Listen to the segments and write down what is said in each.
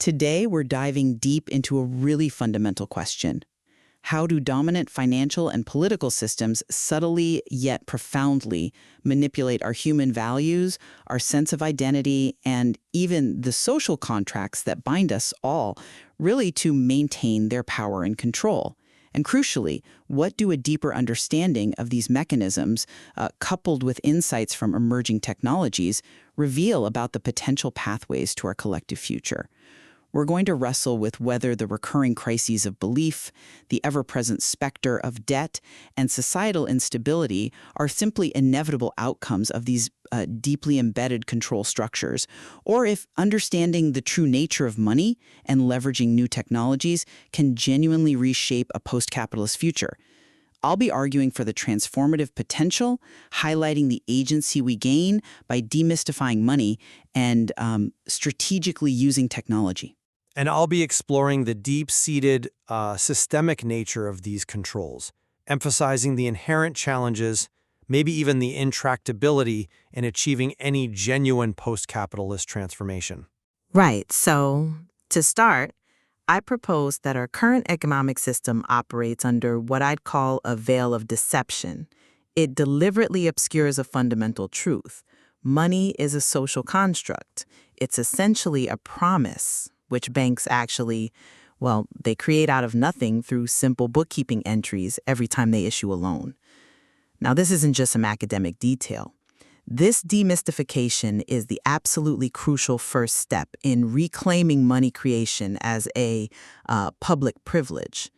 Today, we're diving deep into a really fundamental question. How do dominant financial and political systems subtly yet profoundly manipulate our human values, our sense of identity, and even the social contracts that bind us all, really to maintain their power and control? And crucially, what do a deeper understanding of these mechanisms, coupled with insights from emerging technologies, reveal about the potential pathways to our collective future? We're going to wrestle with whether the recurring crises of belief, the ever-present specter of debt, and societal instability are simply inevitable outcomes of these deeply embedded control structures, or if understanding the true nature of money and leveraging new technologies can genuinely reshape a post-capitalist future. I'll be arguing for the transformative potential, highlighting the agency we gain by demystifying money and strategically using technology. And I'll be exploring the deep-seated, systemic nature of these controls, emphasizing the inherent challenges, maybe even the intractability in achieving any genuine post-capitalist transformation. Right. So, to start, I propose that our current economic system operates under what I'd call a veil of deception. It deliberately obscures a fundamental truth. Money is a social construct. It's essentially a promise, which banks actually, they create out of nothing through simple bookkeeping entries every time they issue a loan. Now, this isn't just some academic detail. This demystification is the absolutely crucial first step in reclaiming money creation as a public privilege.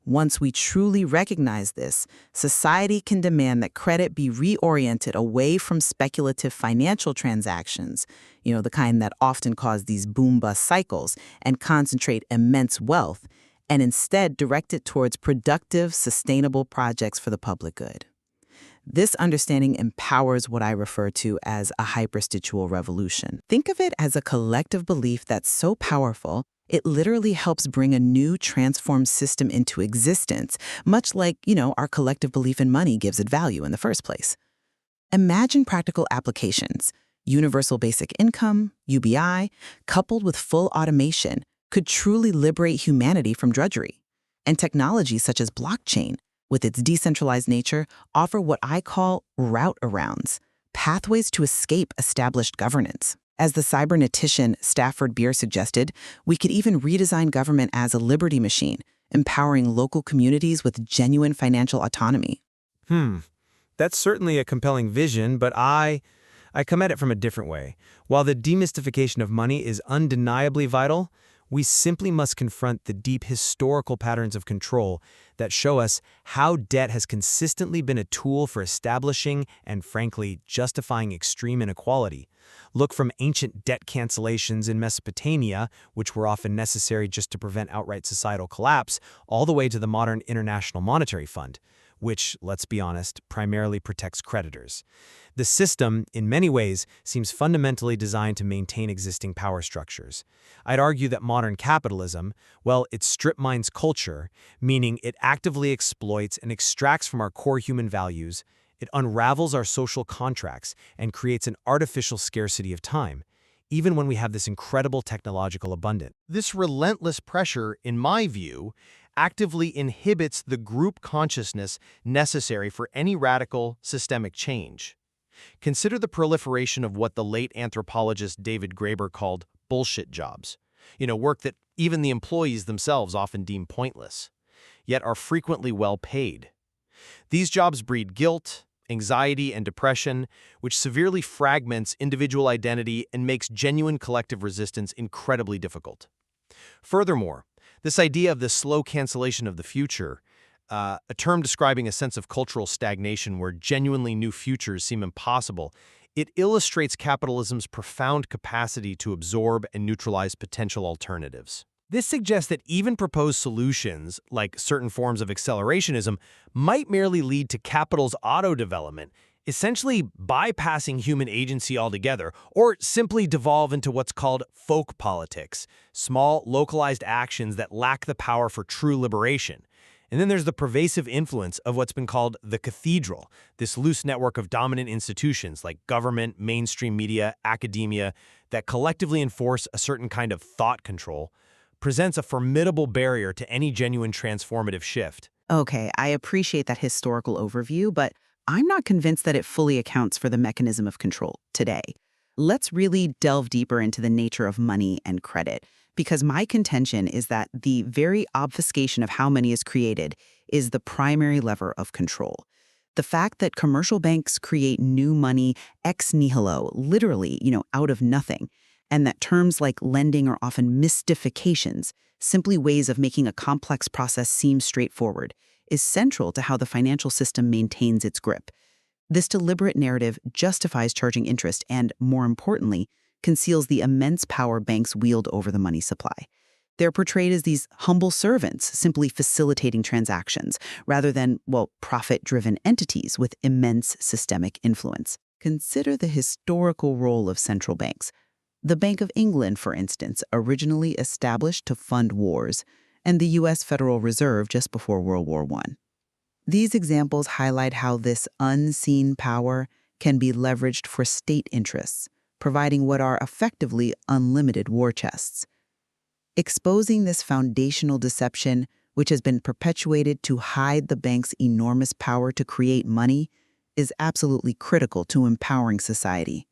Once we truly recognize this, society can demand that credit be reoriented away from speculative financial transactions, the kind that often cause these boom-bust cycles, and concentrate immense wealth, and instead direct it towards productive, sustainable projects for the public good. This understanding empowers what I refer to as a hyperstitual revolution. Think of it as a collective belief that's so powerful, it literally helps bring a new transformed system into existence, much like, our collective belief in money gives it value in the first place. Imagine practical applications. Universal basic income, UBI, coupled with full automation, could truly liberate humanity from drudgery. And technologies such as blockchain, with its decentralized nature, offer what I call route-arounds, pathways to escape established governance. As the cybernetician Stafford Beer suggested, we could even redesign government as a liberty machine, empowering local communities with genuine financial autonomy. That's certainly a compelling vision, but I come at it from a different way. While the demystification of money is undeniably vital, we simply must confront the deep historical patterns of control that show us how debt has consistently been a tool for establishing and, frankly, justifying extreme inequality. Look from ancient debt cancellations in Mesopotamia, which were often necessary just to prevent outright societal collapse, all the way to the modern International Monetary Fund, which, let's be honest, primarily protects creditors. The system, in many ways, seems fundamentally designed to maintain existing power structures. I'd argue that modern capitalism, it strip mines culture, meaning it actively exploits and extracts from our core human values, it unravels our social contracts and creates an artificial scarcity of time, even when we have this incredible technological abundance. This relentless pressure, in my view, actively inhibits the group consciousness necessary for any radical, systemic change. Consider the proliferation of what the late anthropologist David Graeber called bullshit jobs. Work that even the employees themselves often deem pointless, yet are frequently well paid. These jobs breed guilt, anxiety, and depression, which severely fragments individual identity and makes genuine collective resistance incredibly difficult. Furthermore, this idea of the slow cancellation of the future, a term describing a sense of cultural stagnation where genuinely new futures seem impossible, it illustrates capitalism's profound capacity to absorb and neutralize potential alternatives. This suggests that even proposed solutions, like certain forms of accelerationism, might merely lead to capital's auto-development, essentially bypassing human agency altogether, or simply devolve into what's called folk politics, small, localized actions that lack the power for true liberation. And then there's the pervasive influence of what's been called the cathedral, this loose network of dominant institutions like government, mainstream media, academia, that collectively enforce a certain kind of thought control, presents a formidable barrier to any genuine transformative shift. Okay, I appreciate that historical overview, but I'm not convinced that it fully accounts for the mechanism of control today. Let's really delve deeper into the nature of money and credit, because my contention is that the very obfuscation of how money is created is the primary lever of control. The fact that commercial banks create new money ex nihilo, literally, out of nothing, and that terms like lending are often mystifications, simply ways of making a complex process seem straightforward, is central to how the financial system maintains its grip. This deliberate narrative justifies charging interest and, more importantly, conceals the immense power banks wield over the money supply. They're portrayed as these humble servants, simply facilitating transactions, rather than, profit-driven entities with immense systemic influence. Consider the historical role of central banks. The Bank of England, for instance, originally established to fund wars, and the U.S. Federal Reserve just before World War I. These examples highlight how this unseen power can be leveraged for state interests, providing what are effectively unlimited war chests. Exposing this foundational deception, which has been perpetuated to hide the bank's enormous power to create money, is absolutely critical to empowering society.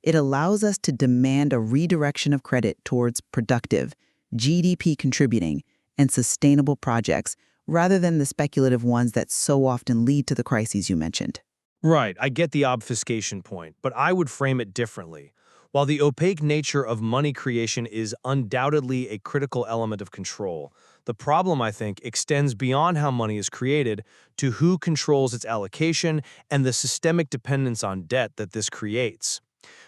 It allows us to demand a redirection of credit towards productive, GDP-contributing, and sustainable projects rather than the speculative ones that so often lead to the crises you mentioned. Right, I get the obfuscation point, but I would frame it differently. While the opaque nature of money creation is undoubtedly a critical element of control, the problem, I think, extends beyond how money is created to who controls its allocation and the systemic dependence on debt that this creates.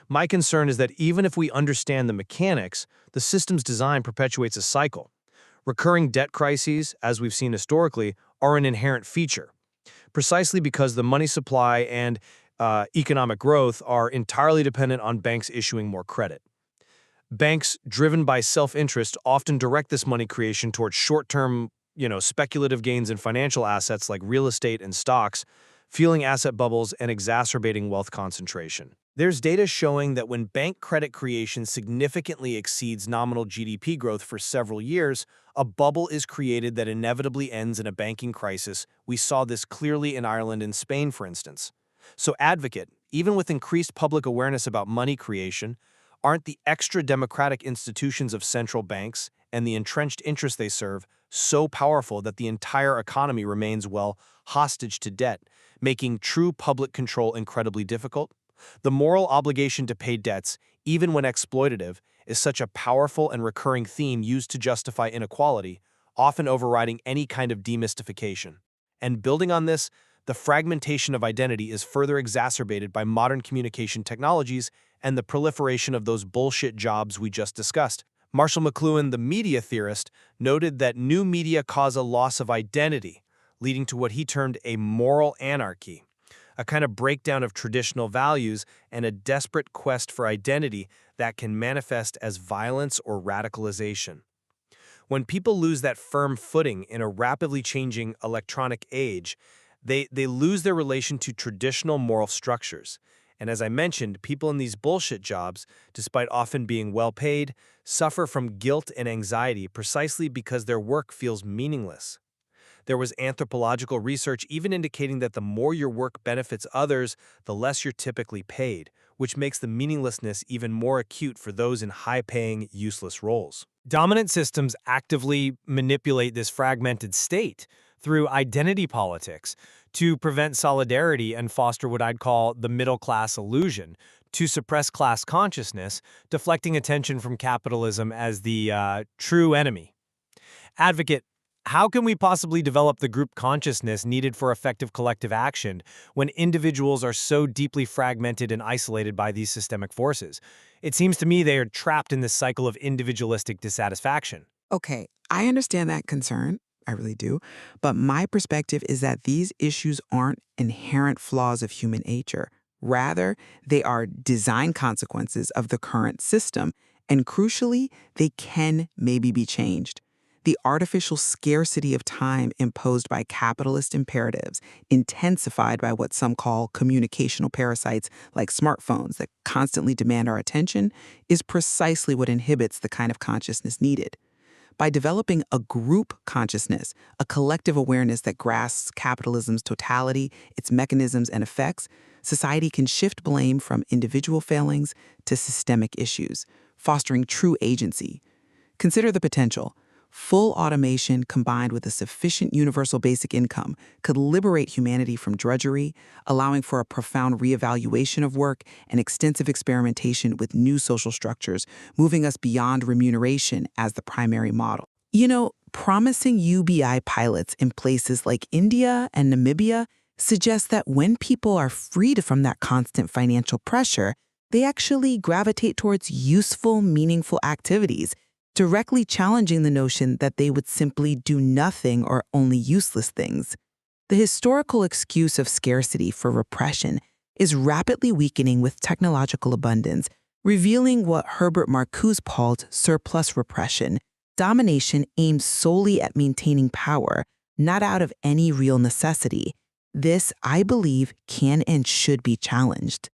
My concern is that even if we understand the mechanics, the system's design perpetuates a cycle. Recurring debt crises, as we've seen historically, are an inherent feature, precisely because the money supply and economic growth are entirely dependent on banks issuing more credit. Banks, driven by self-interest, often direct this money creation towards short-term, speculative gains in financial assets like real estate and stocks, fueling asset bubbles and exacerbating wealth concentration. There's data showing that when bank credit creation significantly exceeds nominal GDP growth for several years, a bubble is created that inevitably ends in a banking crisis. We saw this clearly in Ireland and Spain, for instance. So advocate, even with increased public awareness about money creation, aren't the extra-democratic institutions of central banks and the entrenched interests they serve so powerful that the entire economy remains, hostage to debt, making true public control incredibly difficult? The moral obligation to pay debts, even when exploitative, is such a powerful and recurring theme used to justify inequality, often overriding any kind of demystification. And building on this, the fragmentation of identity is further exacerbated by modern communication technologies and the proliferation of those bullshit jobs we just discussed. Marshall McLuhan, the media theorist, noted that new media cause a loss of identity, leading to what he termed a moral anarchy, a kind of breakdown of traditional values and a desperate quest for identity that can manifest as violence or radicalization. When people lose that firm footing in a rapidly changing electronic age, they lose their relation to traditional moral structures. And as I mentioned, people in these bullshit jobs, despite often being well paid, suffer from guilt and anxiety precisely because their work feels meaningless. There was anthropological research even indicating that the more your work benefits others, the less you're typically paid, which makes the meaninglessness even more acute for those in high-paying, useless roles. Dominant systems actively manipulate this fragmented state through identity politics to prevent solidarity and foster what I'd call the middle-class illusion, to suppress class consciousness, deflecting attention from capitalism as the true enemy. Advocate, how can we possibly develop the group consciousness needed for effective collective action when individuals are so deeply fragmented and isolated by these systemic forces? It seems to me they are trapped in this cycle of individualistic dissatisfaction. Okay, I understand that concern. I really do. But my perspective is that these issues aren't inherent flaws of human nature. Rather, they are design consequences of the current system. And crucially, they can maybe be changed. The artificial scarcity of time imposed by capitalist imperatives, intensified by what some call communicational parasites like smartphones that constantly demand our attention, is precisely what inhibits the kind of consciousness needed. By developing a group consciousness, a collective awareness that grasps capitalism's totality, its mechanisms and effects, society can shift blame from individual failings to systemic issues, fostering true agency. Consider the potential. Full automation combined with a sufficient universal basic income could liberate humanity from drudgery, allowing for a profound reevaluation of work and extensive experimentation with new social structures, moving us beyond remuneration as the primary model. Promising UBI pilots in places like India and Namibia suggests that when people are freed from that constant financial pressure, they actually gravitate towards useful, meaningful activities, directly challenging the notion that they would simply do nothing or only useless things. The historical excuse of scarcity for repression is rapidly weakening with technological abundance, revealing what Herbert Marcuse called surplus repression, domination aimed solely at maintaining power, not out of any real necessity. This, I believe, can and should be challenged.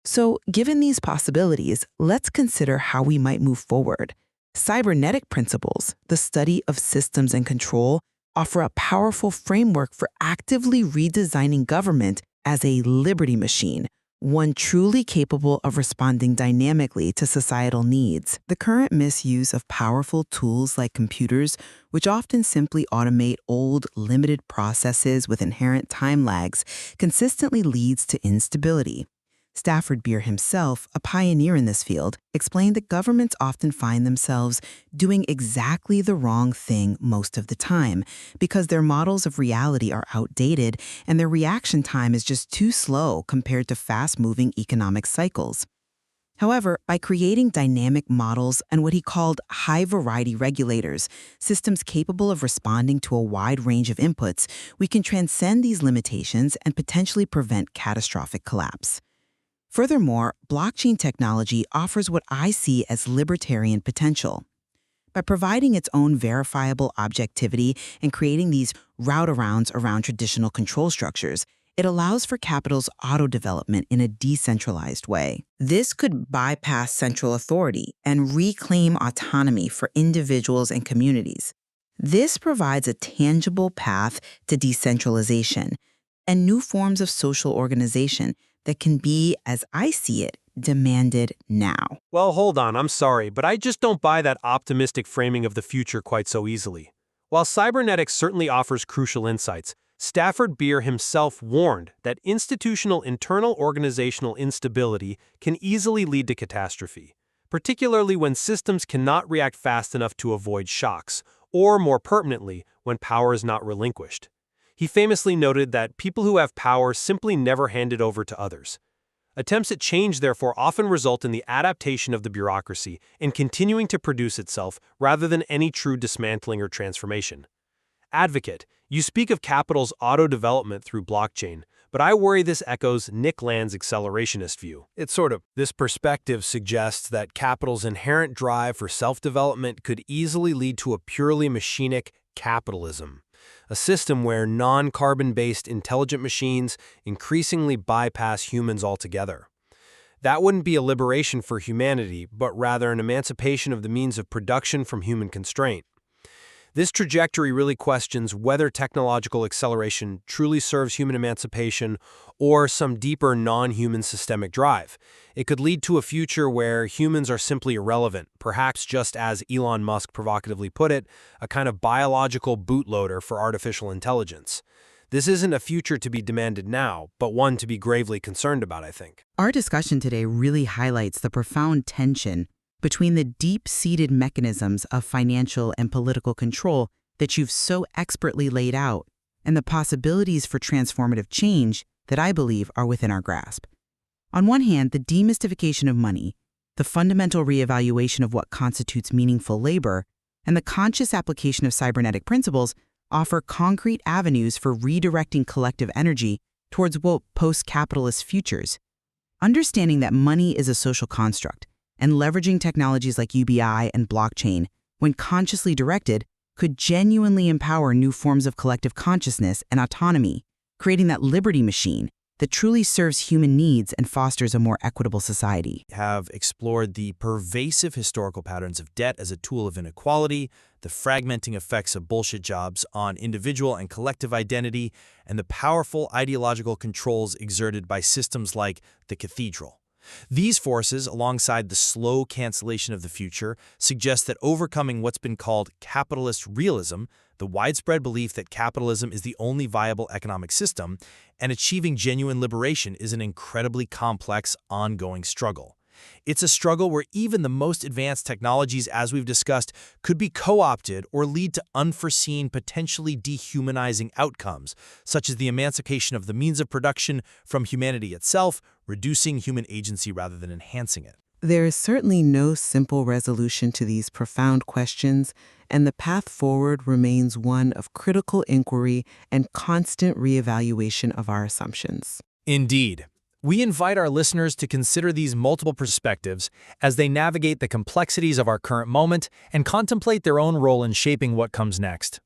So, given these possibilities, let's consider how we might move forward. Cybernetic principles, the study of systems and control, offer a powerful framework for actively redesigning government as a liberty machine, one truly capable of responding dynamically to societal needs. The current misuse of powerful tools like computers, which often simply automate old, limited processes with inherent time lags, consistently leads to instability. Stafford Beer himself, a pioneer in this field, explained that governments often find themselves doing exactly the wrong thing most of the time because their models of reality are outdated and their reaction time is just too slow compared to fast-moving economic cycles. However, by creating dynamic models and what he called high-variety regulators, systems capable of responding to a wide range of inputs, we can transcend these limitations and potentially prevent catastrophic collapse. Furthermore, blockchain technology offers what I see as libertarian potential. By providing its own verifiable objectivity and creating these route-arounds around traditional control structures, it allows for capital's auto-development in a decentralized way. This could bypass central authority and reclaim autonomy for individuals and communities. This provides a tangible path to decentralization and new forms of social organization that can be, as I see it, demanded now. Well, hold on, I'm sorry, but I just don't buy that optimistic framing of the future quite so easily. While cybernetics certainly offers crucial insights, Stafford Beer himself warned that institutional internal organizational instability can easily lead to catastrophe, particularly when systems cannot react fast enough to avoid shocks, or more permanently, when power is not relinquished. He famously noted that people who have power simply never hand it over to others. Attempts at change, therefore, often result in the adaptation of the bureaucracy and continuing to produce itself rather than any true dismantling or transformation. Advocate, you speak of capital's auto-development through blockchain, but I worry this echoes Nick Land's accelerationist view. This perspective suggests that capital's inherent drive for self-development could easily lead to a purely machinic capitalism, a system where non-carbon-based intelligent machines increasingly bypass humans altogether. That wouldn't be a liberation for humanity, but rather an emancipation of the means of production from human constraint. This trajectory really questions whether technological acceleration truly serves human emancipation or some deeper non-human systemic drive. It could lead to a future where humans are simply irrelevant, perhaps just as Elon Musk provocatively put it, a kind of biological bootloader for artificial intelligence. This isn't a future to be demanded now, but one to be gravely concerned about, I think. Our discussion today really highlights the profound tension between the deep-seated mechanisms of financial and political control that you've so expertly laid out and the possibilities for transformative change that I believe are within our grasp. On one hand, the demystification of money, the fundamental reevaluation of what constitutes meaningful labor, and the conscious application of cybernetic principles offer concrete avenues for redirecting collective energy towards post-capitalist futures. Understanding that money is a social construct and leveraging technologies like UBI and blockchain, when consciously directed, could genuinely empower new forms of collective consciousness and autonomy, creating that liberty machine that truly serves human needs and fosters a more equitable society. Have explored the pervasive historical patterns of debt as a tool of inequality, the fragmenting effects of bullshit jobs on individual and collective identity, and the powerful ideological controls exerted by systems like the cathedral. These forces, alongside the slow cancellation of the future, suggest that overcoming what's been called capitalist realism, the widespread belief that capitalism is the only viable economic system, and achieving genuine liberation is an incredibly complex, ongoing struggle. It's a struggle where even the most advanced technologies, as we've discussed, could be co-opted or lead to unforeseen, potentially dehumanizing outcomes, such as the emancipation of the means of production from humanity itself, reducing human agency rather than enhancing it. There is certainly no simple resolution to these profound questions, and the path forward remains one of critical inquiry and constant reevaluation of our assumptions. Indeed. We invite our listeners to consider these multiple perspectives as they navigate the complexities of our current moment and contemplate their own role in shaping what comes next.